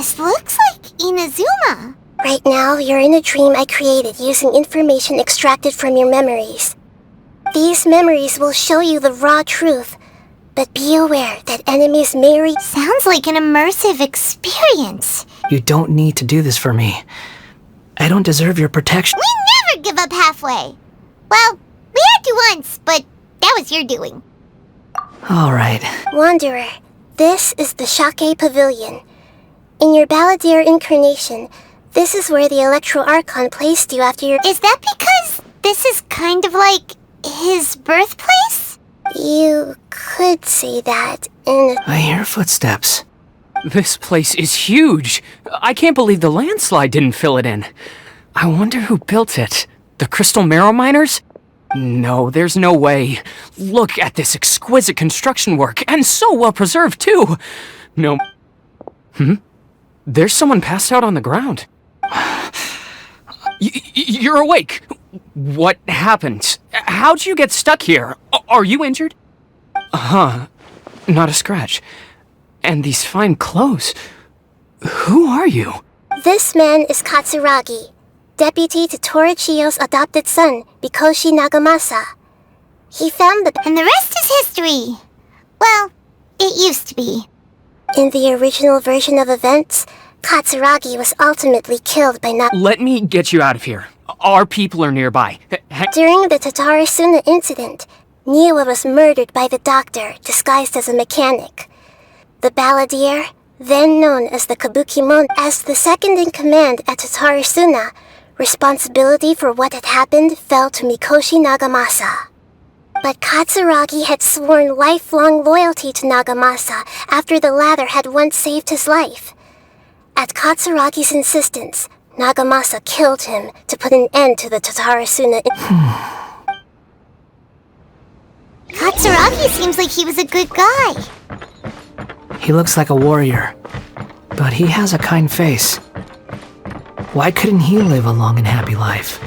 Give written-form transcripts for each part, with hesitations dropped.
This looks like Inazuma. Right now, you're in a dream I created using information extracted from your memories. These memories will show you the raw truth, but be aware that enemies may Sounds like an immersive experience. You don't need to do this for me. I don't deserve your protection. We never give up halfway. Well, we had to once, but that was your doing. Alright. Wanderer, this is the Shake Pavilion. In your Balladeer incarnation, this is where the Electro Archon placed you after your— Is that because this is kind of like his birthplace? You could say that in I hear footsteps. This place is huge. I can't believe the landslide didn't fill it in. I wonder who built it. The Crystal Marrow Miners? No, there's no way. Look at this exquisite construction work, and so well preserved too. No. There's someone passed out on the ground. You're awake. What happened? How'd you get stuck here? Are you injured? Huh. Not a scratch. And these fine clothes. Who are you? This man is Katsuragi, deputy to Torichiyo's adopted son, Mikoshi Nagamasa. He found the— And the rest is history. Well, it used to be. In the original version of events, Katsuragi was ultimately killed by Let me get you out of here. Our people are nearby. During the Tatarasuna incident, Niwa was murdered by the doctor disguised as a mechanic. The Balladeer, then known as the Kabukimon, as the second in command at Tatarasuna, responsibility for what had happened fell to Mikoshi Nagamasa. But Katsuragi had sworn lifelong loyalty to Nagamasa after the latter had once saved his life. At Katsuragi's insistence, Nagamasa killed him to put an end to the Tatarasuna. Katsuragi seems like he was a good guy. He looks like a warrior, but he has a kind face. Why couldn't he live a long and happy life?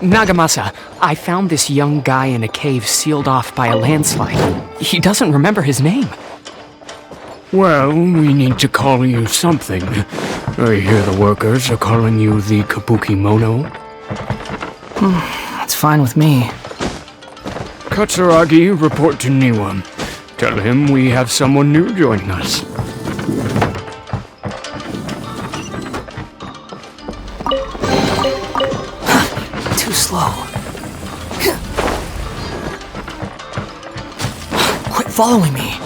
Nagamasa, I found this young guy in a cave sealed off by a landslide. He doesn't remember his name. Well, we need to call you something. I hear the workers are calling you the Kabukimono. That's fine with me. Katsuragi, report to Niwa. Tell him we have someone new joining us. Too slow. Quit following me.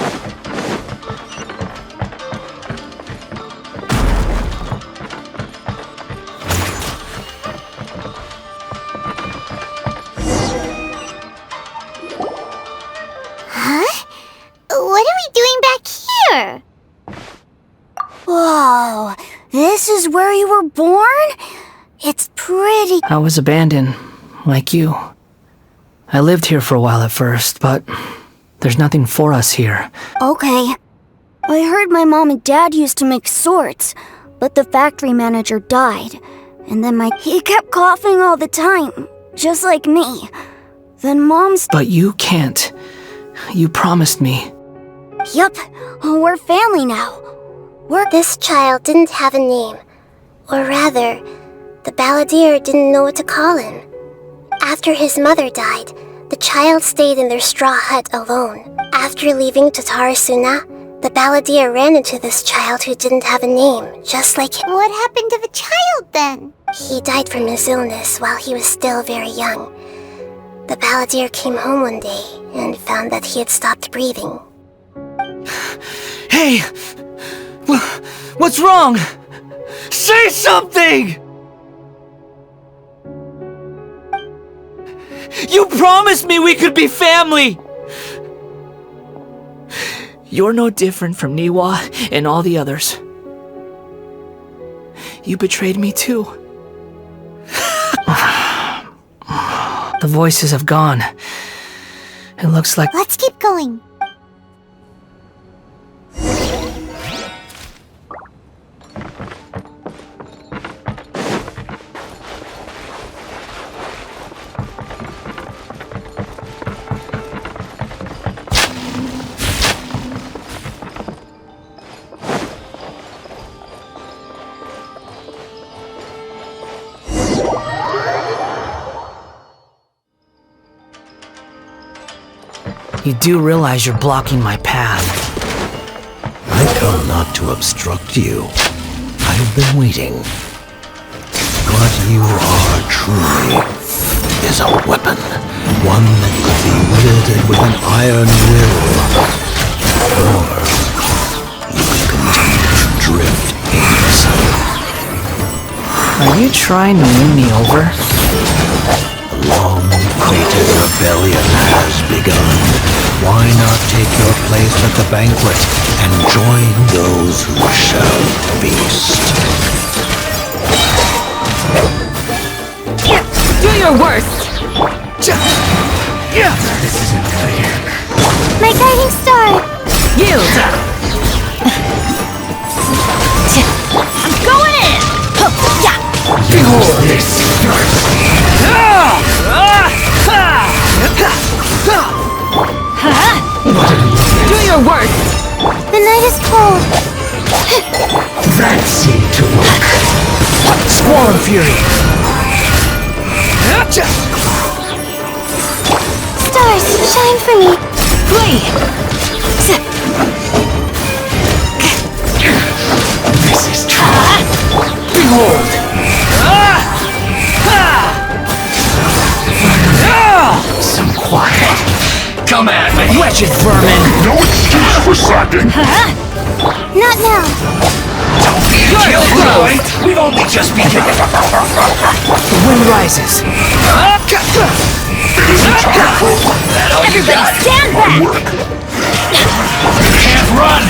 What are we doing back here? Whoa, this is where you were born? It's pretty— I was abandoned, like you. I lived here for a while at first, but there's nothing for us here. Okay. I heard my mom and dad used to make swords, but the factory manager died. And then he kept coughing all the time, just like me. Then Mom's— But you can't. You promised me. Yup, we're family now. This child didn't have a name. Or rather, the Balladeer didn't know what to call him. After his mother died, the child stayed in their straw hut alone. After leaving Tatarasuna, the Balladeer ran into this child who didn't have a name, just like him. What happened to the child then? He died from his illness while he was still very young. The Balladeer came home one day and found that he had stopped breathing. Hey! What's wrong? Say something! You promised me we could be family! You're no different from Niwa and all the others. You betrayed me too. The voices have gone. It looks like— Let's keep going. You do realize you're blocking my path. I come not to obstruct you. I've been waiting. What you are truly is a weapon. One that could be wielded with an iron will. Or you could continue to drift aimlessly. Are you trying to win me over? The long-awaited rebellion has begun. Why not take your place at the banquet and join those who shall feast? Do your worst! This isn't fair. My guiding star! Yield! I'm going in! Behold this Do your worst! The night is cold. That seemed to work. Swarm Fury! Stars, shine for me. Flee! This is true. Behold! Some quiet. Come at me. Wretched vermin! No excuse for slacking. Not now. Don't be a killjoy. We've only just begun. The wind rises. Everybody stand back! Can't run.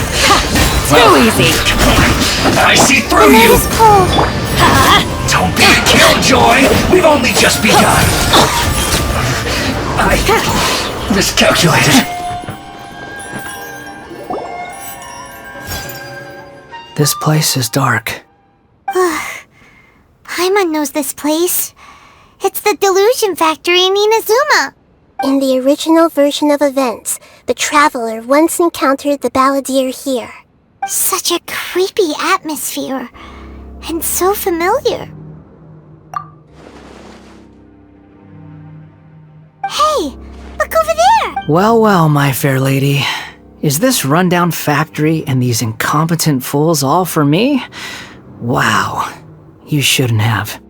Too easy! I see The through night you. is cold. Don't be a killjoy. We've only just begun. I miscalculated. This place is dark. Paimon knows this place. It's the Delusion Factory in Inazuma. In the original version of events, the traveler once encountered the balladeer here. Such a creepy atmosphere. And so familiar. Hey, look over there! Well, well, my fair lady. Is this rundown factory and these incompetent fools all for me? Wow. You shouldn't have.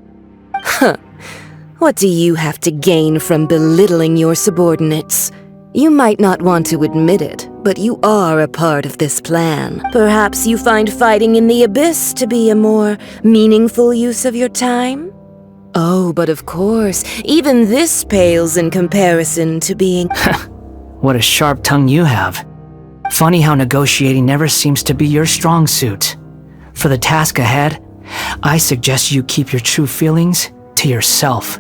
What do you have to gain from belittling your subordinates? You might not want to admit it, but you are a part of this plan. Perhaps you find fighting in the abyss to be a more meaningful use of your time? Oh, but of course, even this pales in comparison to being... What a sharp tongue you have. Funny how negotiating never seems to be your strong suit. For the task ahead, I suggest you keep your true feelings to yourself.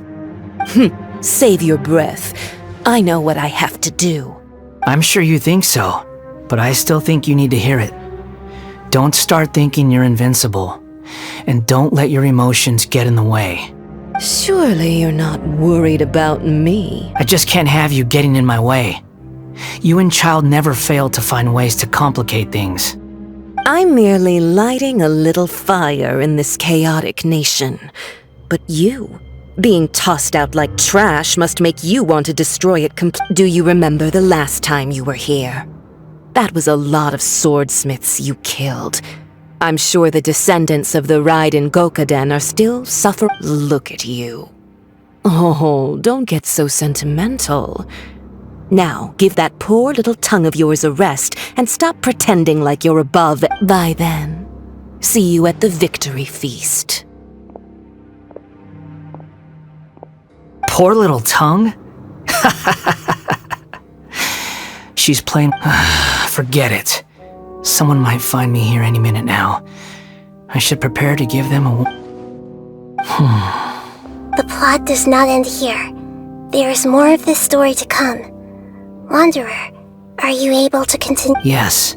Save your breath. I know what I have to do. I'm sure you think so, but I still think you need to hear it. Don't start thinking you're invincible, and don't let your emotions get in the way. Surely you're not worried about me. I just can't have you getting in my way. You and Child never fail to find ways to complicate things. I'm merely lighting a little fire in this chaotic nation. But you, being tossed out like trash must make you want to destroy it Do you remember the last time you were here? That was a lot of swordsmiths you killed. I'm sure the descendants of the Raiden Gokaden are still suffering. Look at you. Oh, don't get so sentimental. Now, give that poor little tongue of yours a rest and stop pretending like you're above. By then, see you at the victory feast. Poor little tongue? She's playing... Forget it. Someone might find me here any minute now. I should prepare to give them a... The plot does not end here. There is more of this story to come. Wanderer, are you able to continue? Yes.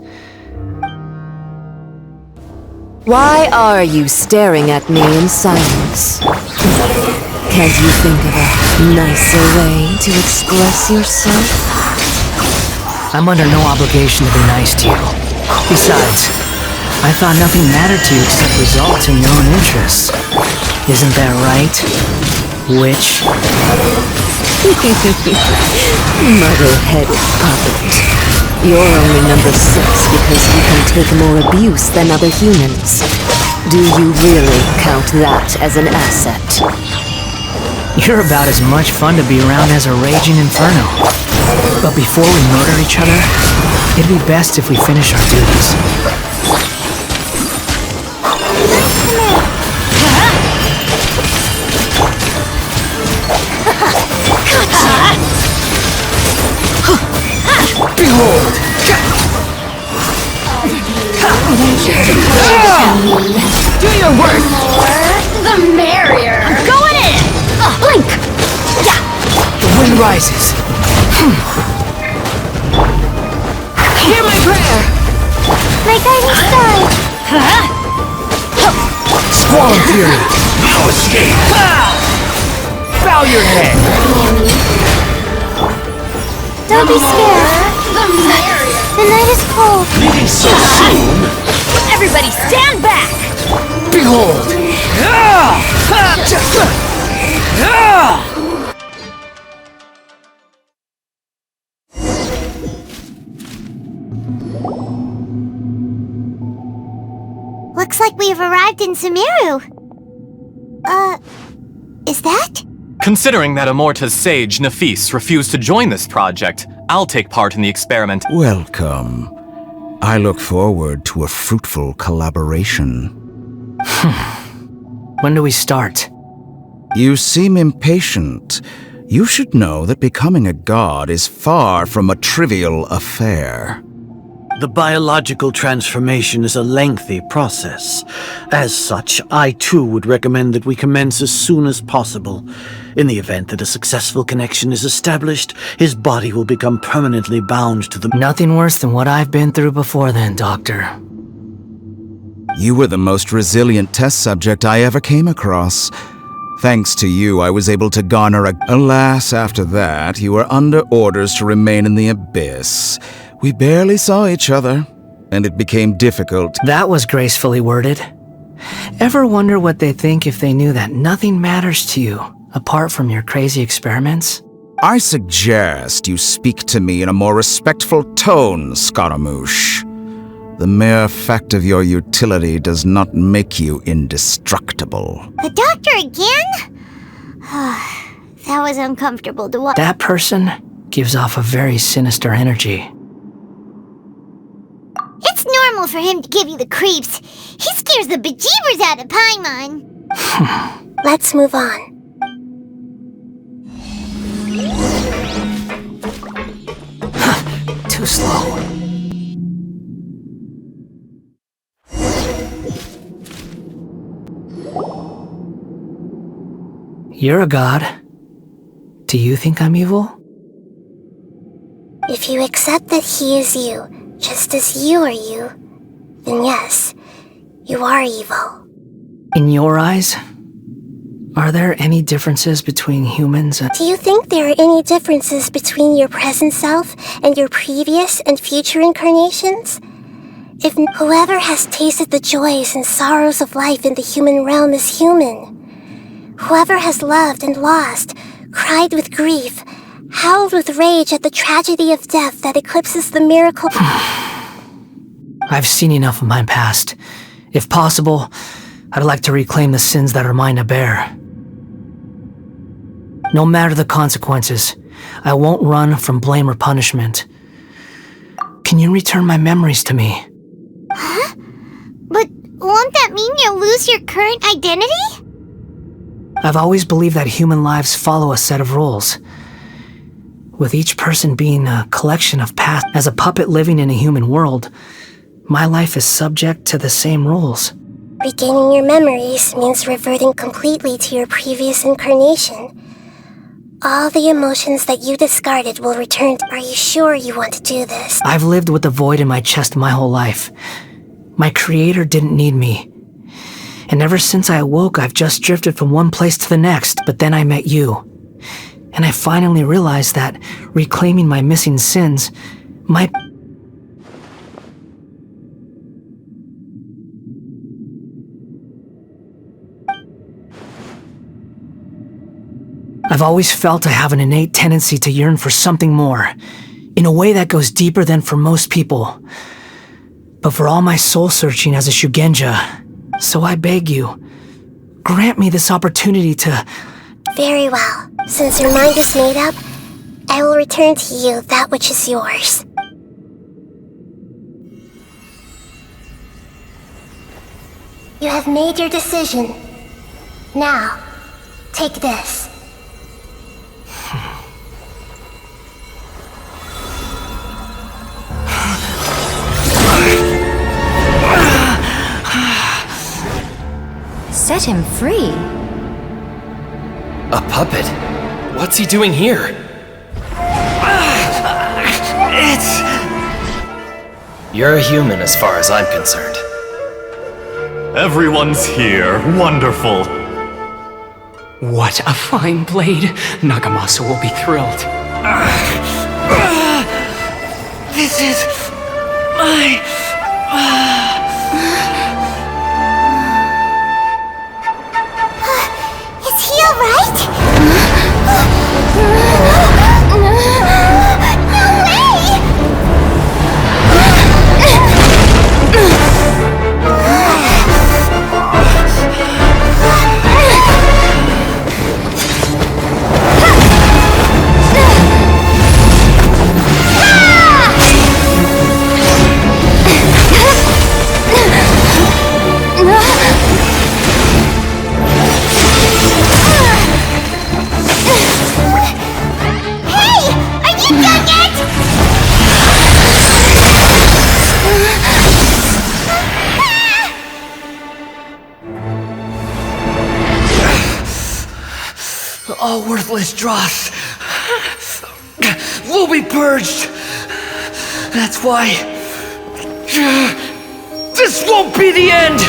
Why are you staring at me in silence? Can't you think of a nicer way to express yourself? I'm under no obligation to be nice to you. Besides, I thought nothing mattered to you except results in your own interests. Isn't that right, witch? Muddle-headed puppet. You're only number 6 because you can take more abuse than other humans. Do you really count that as an asset? You're about as much fun to be around as a raging inferno. But before we murder each other, it'd be best if we finish our duties. Behold! Do your worst! The merrier! I'm going in! Blink! Yeah! The wind rises. Hear my prayer! My guiding star! Squall fury. No escape! Bow your head! Don't be scared. The merrier! The night is cold. Leaving so soon? Everybody stand back! Behold! Looks like we have arrived in Sumeru. Is that? Considering that Amorta's sage, Nafis, refused to join this project, I'll take part in the experiment. Welcome. I look forward to a fruitful collaboration. When do we start? You seem impatient. You should know that becoming a god is far from a trivial affair. The biological transformation is a lengthy process. As such, I too would recommend that we commence as soon as possible. In the event that a successful connection is established, his body will become permanently bound to the— Nothing worse than what I've been through before then, Doctor. You were the most resilient test subject I ever came across. Thanks to you, I was able to garner a— Alas, after that, you were under orders to remain in the abyss. We barely saw each other, and it became difficult. That was gracefully worded. Ever wonder what they'd think if they knew that nothing matters to you, apart from your crazy experiments? I suggest you speak to me in a more respectful tone, Scaramouche. The mere fact of your utility does not make you indestructible. The doctor again? That was uncomfortable to watch. That person gives off a very sinister energy. It's normal for him to give you the creeps. He scares the bejeebers out of Paimon. Let's move on. Too slow. You're a god. Do you think I'm evil? If you accept that he is you, just as you are you, then yes, you are evil. In your eyes, are there any differences between humans and— Do you think there are any differences between your present self and your previous and future incarnations? If whoever has tasted the joys and sorrows of life in the human realm is human. Whoever has loved and lost, cried with grief, howled with rage at the tragedy of death that eclipses the miracle— I've seen enough of my past. If possible, I'd like to reclaim the sins that are mine to bear. No matter the consequences, I won't run from blame or punishment. Can you return my memories to me? Huh? But won't that mean you'll lose your current identity? I've always believed that human lives follow a set of rules, with each person being a collection of past. As a puppet living in a human world, my life is subject to the same rules. Regaining your memories means reverting completely to your previous incarnation. All the emotions that you discarded will return. Are you sure you want to do this? I've lived with the void in my chest my whole life. My creator didn't need me. And ever since I awoke, I've just drifted from one place to the next, but then I met you. And I finally realized that reclaiming my missing sins might— I've always felt I have an innate tendency to yearn for something more, in a way that goes deeper than for most people. But for all my soul-searching as a cσrчяigντ, so I beg you, grant me this opportunity to... Very well. Since your mind is made up, I will return to you that which is yours. You have made your decision. Now, take this. Set him free. A puppet? What's he doing here? You're a human as far as I'm concerned. Everyone's here. Wonderful. What a fine blade. Nagamasa will be thrilled. This is... my... Is he alright? No way! All worthless dross will be purged. That's why this won't be the end.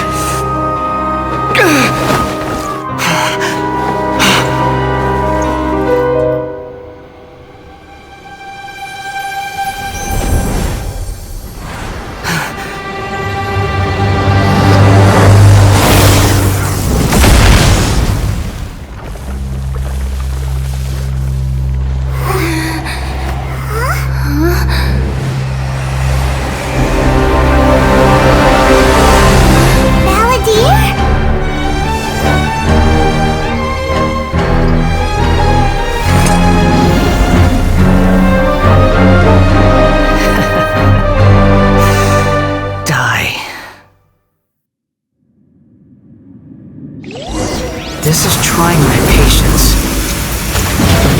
This is trying my patience.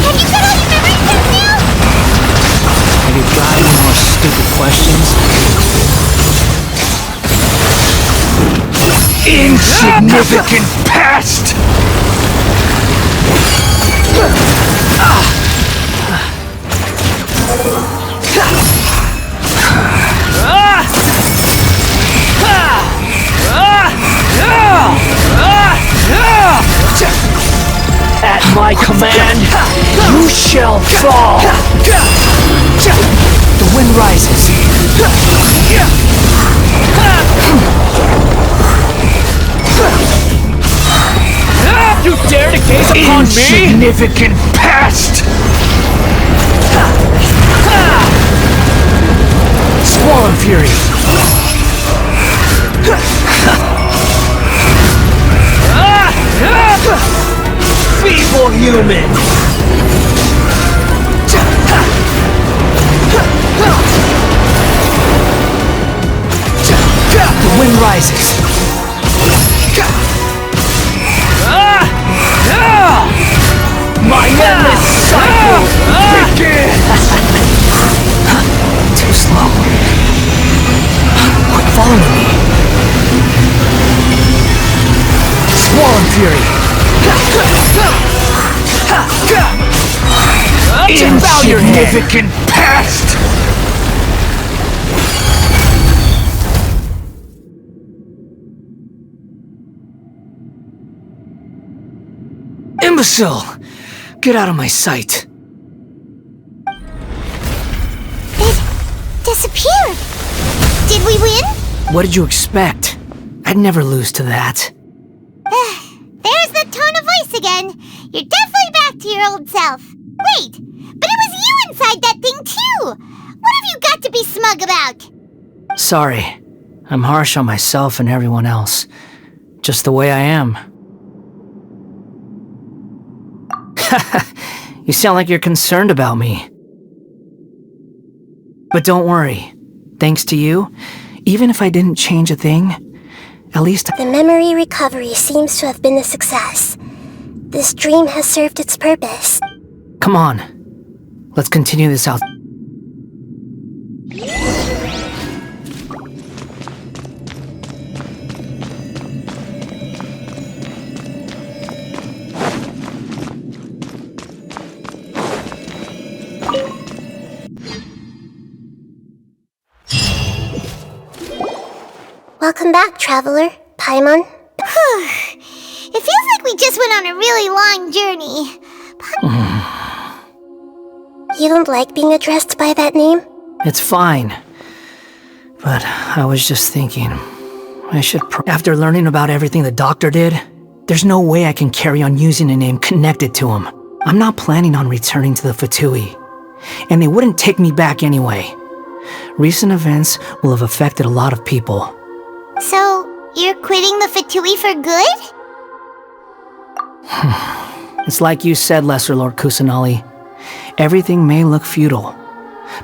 Have you got all your memory cards now? Have you got any more stupid questions? Insignificant past! At my command, you shall fall! The wind rises. You dare to gaze upon me? Insignificant past! Swollen fury. Feeble human! The wind rises. My endless cycle begins! Too slow. Quit following me. Swollen fury. Insignificant past! Imbecile! Get out of my sight. It disappeared. Did we win? What did you expect? I'd never lose to that. There's the tone of voice again. You're definitely back to your old yourself. Wait, but it was you inside that thing too. What have you got to be smug about? Sorry. I'm harsh on myself and everyone else. Just the way I am. You sound like you're concerned about me. But don't worry. Thanks to you, even if I didn't change a thing, at least The memory recovery seems to have been a success. This dream has served its purpose. Come on. Let's continue this out. Welcome back, traveler. Paimon. It feels like we just went on a really long journey. You don't like being addressed by that name? It's fine. But I was just thinking, I should after learning about everything the doctor did, there's no way I can carry on using a name connected to him. I'm not planning on returning to the Fatui, and they wouldn't take me back anyway. Recent events will have affected a lot of people. So, you're quitting the Fatui for good? It's like you said, Lesser Lord Kusanali. Everything may look futile,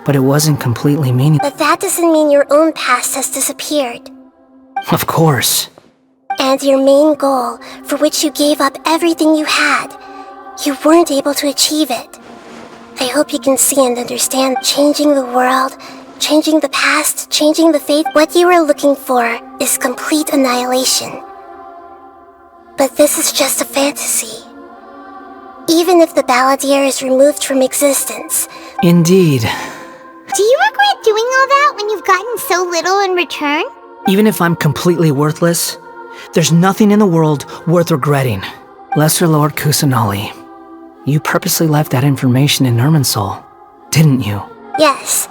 but it wasn't completely meaningless. But that doesn't mean your own past has disappeared. Of course. And your main goal, for which you gave up everything you had, you weren't able to achieve it. I hope you can see and understand changing the world, changing the past, changing the fate. What you were looking for is complete annihilation. But this is just a fantasy. Even if the Balladeer is removed from existence. Indeed. Do you regret doing all that when you've gotten so little in return? Even if I'm completely worthless, there's nothing in the world worth regretting. Lesser Lord Kusanali, you purposely left that information in Irminsul, didn't you? Yes,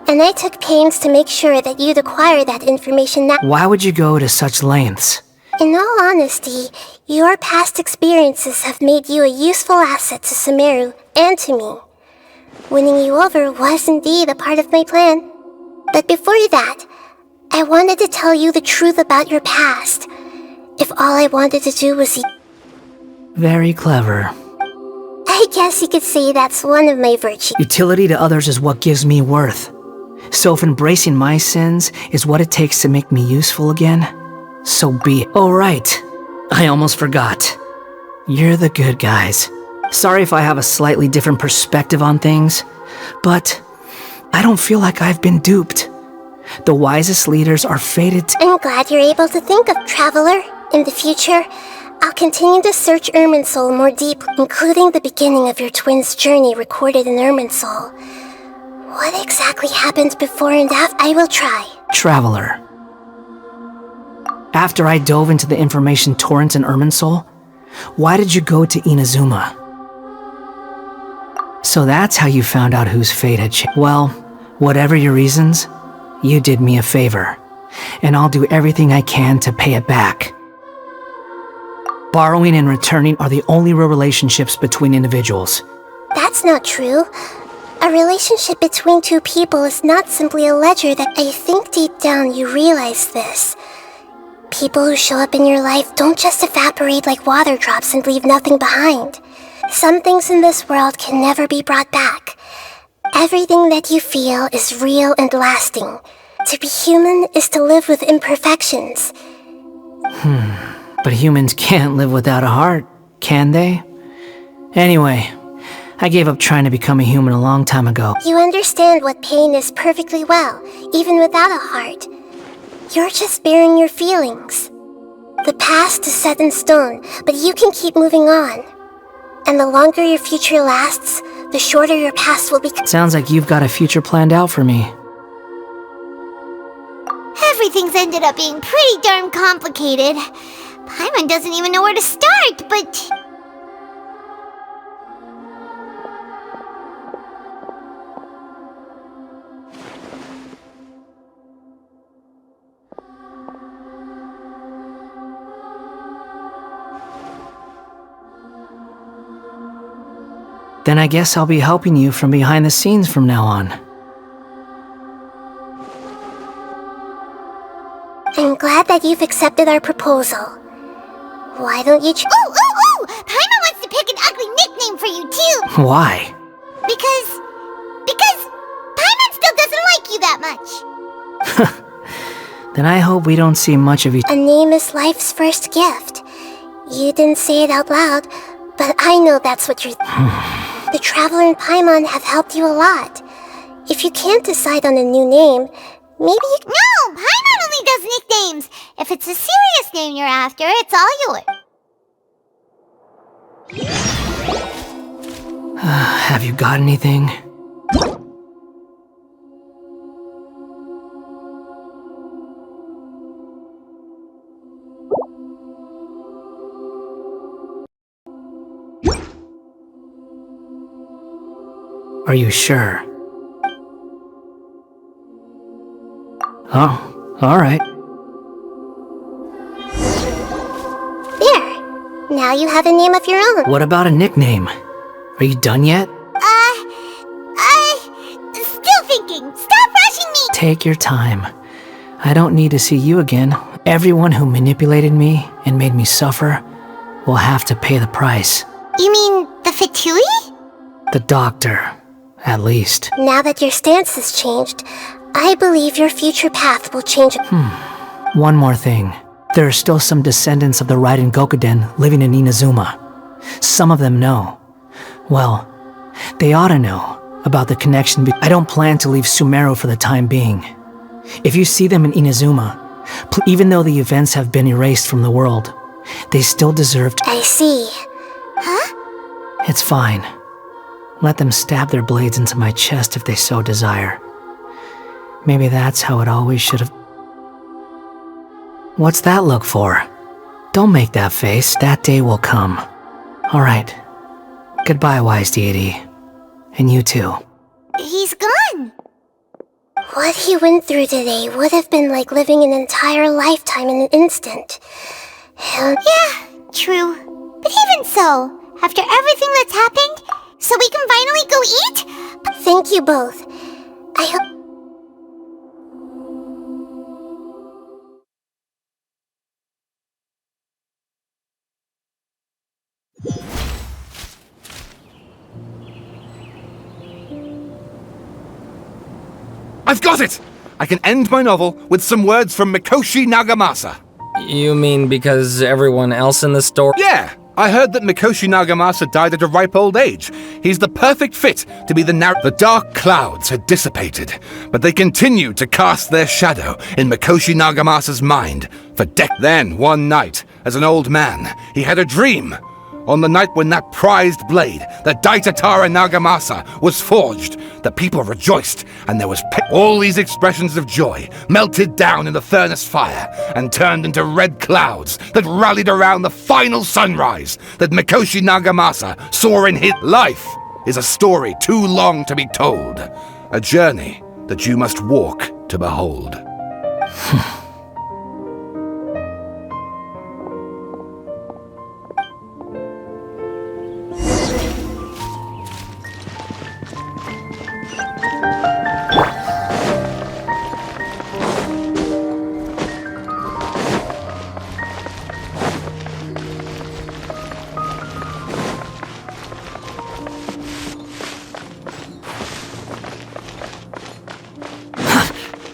and I took pains to make sure that you'd acquire that information now. Why would you go to such lengths? In all honesty, your past experiences have made you a useful asset to Sumeru and to me. Winning you over was indeed a part of my plan. But before that, I wanted to tell you the truth about your past. If all I wanted to do was Very clever. I guess you could say that's one of my virtues. Utility to others is what gives me worth. So if embracing my sins is what it takes to make me useful again, so be it. Oh right, I almost forgot. You're the good guys. Sorry if I have a slightly different perspective on things, but I don't feel like I've been duped. The wisest leaders are fated to— I'm glad you're able to think of Traveler. In the future, I'll continue to search Irminsul more deeply, including the beginning of your twins' journey recorded in Irminsul. What exactly happened before and after? I will try. Traveler. After I dove into the information torrent in Irminsul, why did you go to Inazuma? So that's how you found out whose fate had changed. Well, whatever your reasons, you did me a favor, and I'll do everything I can to pay it back. Borrowing and returning are the only real relationships between individuals. That's not true. A relationship between two people is not simply a ledger that— I think deep down you realize this. People who show up in your life don't just evaporate like water drops and leave nothing behind. Some things in this world can never be brought back. Everything that you feel is real and lasting. To be human is to live with imperfections. But humans can't live without a heart, can they? Anyway, I gave up trying to become a human a long time ago. You understand what pain is perfectly well, even without a heart. You're just bearing your feelings. The past is set in stone, but you can keep moving on. And the longer your future lasts, the shorter your past will become. Sounds like you've got a future planned out for me. Everything's ended up being pretty darn complicated. Paimon doesn't even know where to start, but... Then I guess I'll be helping you from behind the scenes from now on. I'm glad that you've accepted our proposal. Why don't you Ooh! Paimon wants to pick an ugly nickname for you, too! Why? Because Paimon still doesn't like you that much. Then I hope we don't see much of each. A name is life's first gift. You didn't say it out loud, but I know that's what you're... The Traveler and Paimon have helped you a lot. If you can't decide on a new name, maybe you... No! Paimon only does nicknames! If it's a serious name you're after, it's all yours. Have you got anything? Are you sure? Oh, alright. There! Now you have a name of your own. What about a nickname? Are you done yet? Still thinking. Stop rushing me! Take your time. I don't need to see you again. Everyone who manipulated me and made me suffer will have to pay the price. You mean the Fatui? The doctor, at least. Now that your stance has changed, I believe your future path will change. One more thing. There are still some descendants of the Raiden Gokuden living in Inazuma. Some of them know. Well, they ought to know about the connection. I don't plan to leave Sumeru for the time being. If you see them in Inazuma, even though the events have been erased from the world, they still deserve to... I see. Huh? It's fine. Let them stab their blades into my chest if they so desire. Maybe that's how it always should have... What's that look for? Don't make that face. That day will come. Alright. Goodbye, wise deity. And you too. He's gone. What he went through today would have been like living an entire lifetime in an instant. Yeah, true. But even so, after everything that's happened, so we can finally go eat? Thank you both. I hope... I've got it! I can end my novel with some words from Mikoshi Nagamasa. You mean because everyone else in the story... Yeah! I heard that Mikoshi Nagamasa died at a ripe old age. He's the perfect fit to be the The dark clouds had dissipated, but they continued to cast their shadow in Mikoshi Nagamasa's mind for Then, one night, as an old man, he had a dream. On the night when that prized blade, the Daitatara Nagamasa, was forged, the people rejoiced, and there was all these expressions of joy melted down in the furnace fire and turned into red clouds that rallied around the final sunrise that Mikoshi Nagamasa saw in his life. Is a story too long to be told, a journey that you must walk to behold.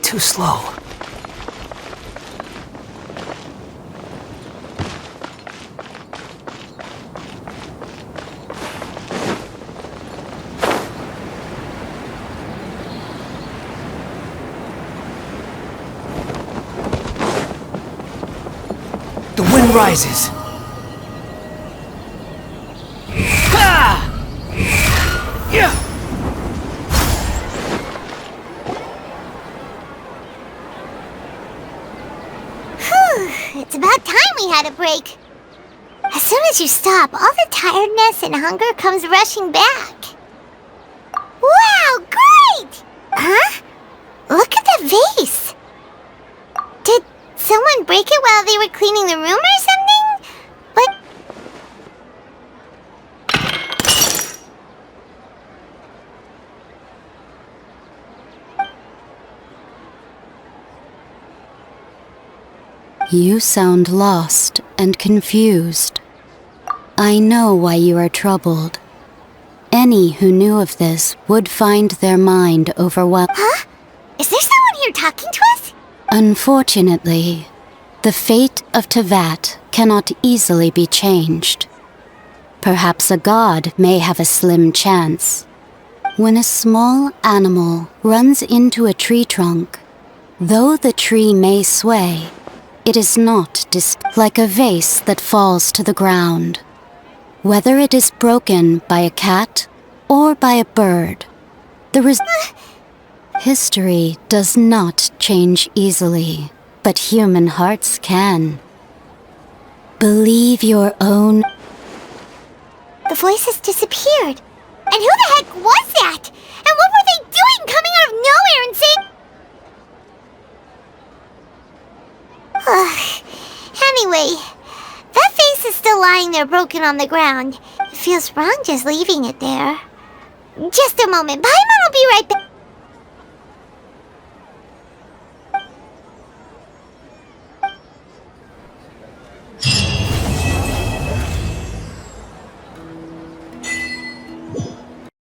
Too slow. The wind rises. It's about time we had a break. As soon as you stop, all the tiredness and hunger comes rushing back. Wow, great! Huh? Look at the vase. Did someone break it while they were cleaning the room or something? What? You sound lost and confused. I know why you are troubled. Any who knew of this would find their mind overwhelmed. Huh? Is there someone here talking to us? Unfortunately, the fate of Teyvat cannot easily be changed. Perhaps a god may have a slim chance. When a small animal runs into a tree trunk, though the tree may sway, it is not like a vase that falls to the ground. Whether it is broken by a cat or by a bird, history does not change easily, but human hearts can. Believe your own. The voices disappeared. And who the heck was that? And what were they doing coming out of nowhere and saying... Anyway, that face is still lying there broken on the ground. It feels wrong just leaving it there. Just a moment. Paimon will be right back.